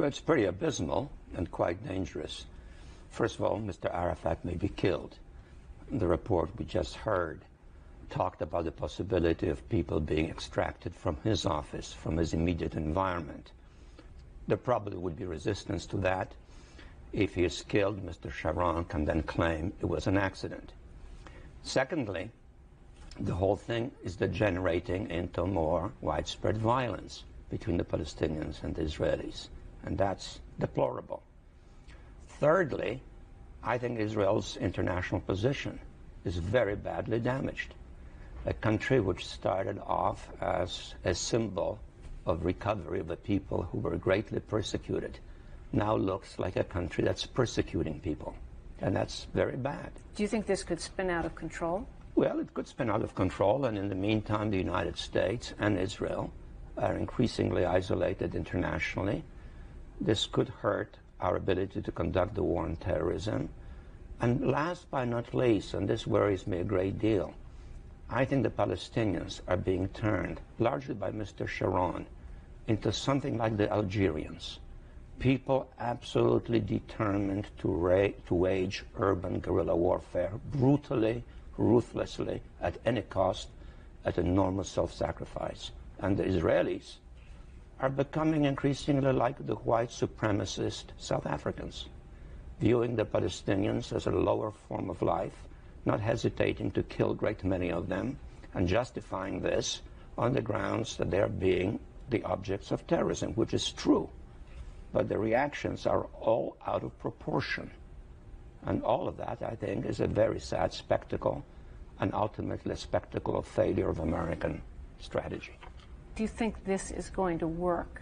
Well, it's pretty abysmal and quite dangerous. First of all, Mr. Arafat may be killed. The report we just heard talked about the possibility of people being extracted from his office, from his immediate environment. There probably would be resistance to that. If he is killed, Mr. Sharon can then claim it was an accident. Secondly, the whole thing is degenerating into more widespread violence between the Palestinians and the Israelis, and that's deplorable. Thirdly, I think Israel's international position is very badly damaged. A country which started off as a symbol of recovery of the people who were greatly persecuted now looks like a country that's persecuting people, and that's very bad. Do you think this could spin out of control? Well, it could spin out of control, and in the meantime, the United States and Israel are increasingly isolated internationally. This could hurt our ability to conduct the war on terrorism. And last but not least, and this worries me a great deal, I think the Palestinians are being turned, largely by Mr. Sharon, into something like the Algerians. People absolutely determined to wage urban guerrilla warfare brutally, ruthlessly, at any cost, at enormous self-sacrifice. And the Israelis are becoming increasingly like the white supremacist South Africans, viewing the Palestinians as a lower form of life, not hesitating to kill a great many of them, and justifying this on the grounds that they are being the objects of terrorism, which is true. But the reactions are all out of proportion. And all of that, I think, is a very sad spectacle, and ultimately a spectacle of failure of American strategy. Do you think this is going to work,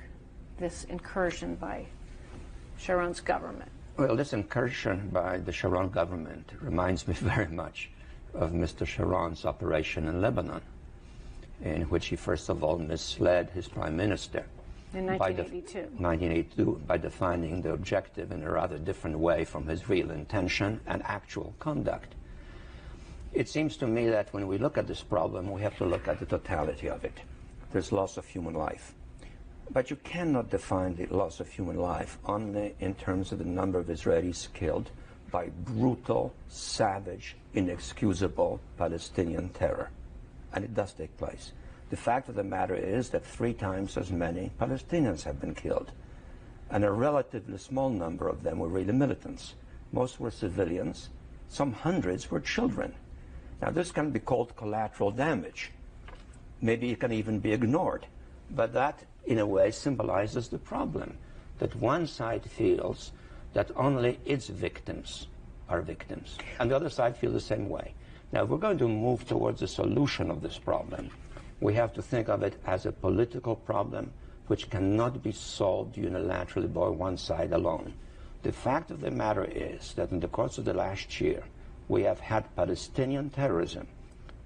this incursion by Sharon's government? Well, this incursion by the Sharon government reminds me very much of Mr. Sharon's operation in Lebanon, in which he first of all misled his prime minister. In 1982, by defining the objective in a rather different way from his real intention and actual conduct. It seems to me that when we look at this problem, we have to look at the totality of it. There's loss of human life. But you cannot define the loss of human life only in terms of the number of Israelis killed by brutal, savage, inexcusable Palestinian terror. And it does take place. The fact of the matter is that 3 times as many Palestinians have been killed, and a relatively small number of them were really militants. Most were civilians. Some hundreds were children. Now, this can be called collateral damage. Maybe it can even be ignored. But that, in a way, symbolizes the problem, that one side feels that only its victims are victims, and the other side feels the same way. Now, if we're going to move towards a solution of this problem, we have to think of it as a political problem which cannot be solved unilaterally by one side alone. The fact of the matter is that in the course of the last year, we have had Palestinian terrorism,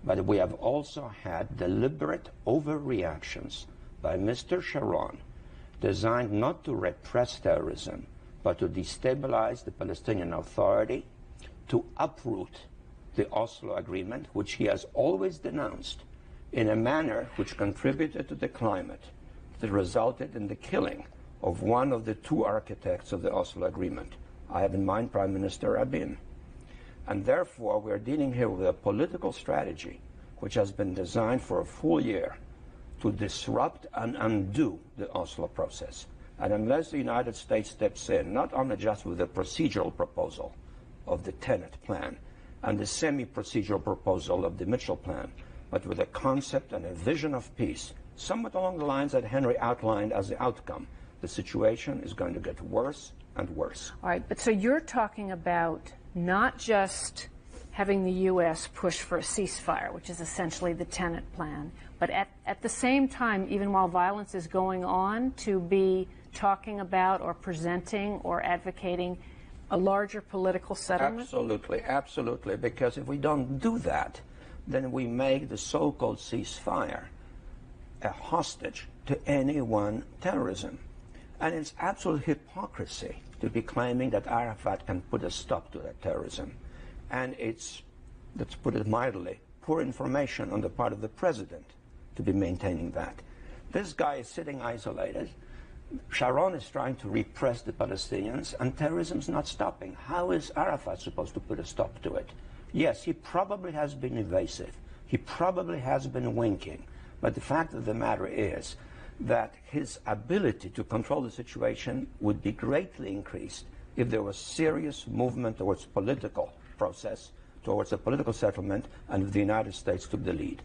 but we have also had deliberate overreactions by Mr. Sharon, designed not to repress terrorism, but to destabilize the Palestinian Authority, to uproot the Oslo Agreement, which he has always denounced, in a manner which contributed to the climate that resulted in the killing of one of the 2 architects of the Oslo Agreement. I have in mind Prime Minister Rabin. And therefore, we're dealing here with a political strategy which has been designed for a full year to disrupt and undo the Oslo process. And unless the United States steps in, not only just with the procedural proposal of the Tenet plan and the semi-procedural proposal of the Mitchell plan, but with a concept and a vision of peace, somewhat along the lines that Henry outlined as the outcome, the situation is going to get worse and worse. All right, but so you're talking about not just having the U.S. push for a ceasefire, which is essentially the Tenet plan, but at the same time, even while violence is going on, to be talking about or presenting or advocating a larger political settlement? Absolutely, absolutely, because if we don't do that, then we make the so-called ceasefire a hostage to any one terrorism. And it's absolute hypocrisy to be claiming that Arafat can put a stop to that terrorism. And it's, let's put it mildly, poor information on the part of the president to be maintaining that. This guy is sitting isolated Sharon is trying to repress the Palestinians, and terrorism's not stopping. How is Arafat supposed to put a stop to it? Yes, he probably has been evasive. He probably has been winking. But the fact of the matter is that his ability to control the situation would be greatly increased if there was serious movement towards political process, towards a political settlement, and if the United States took the lead.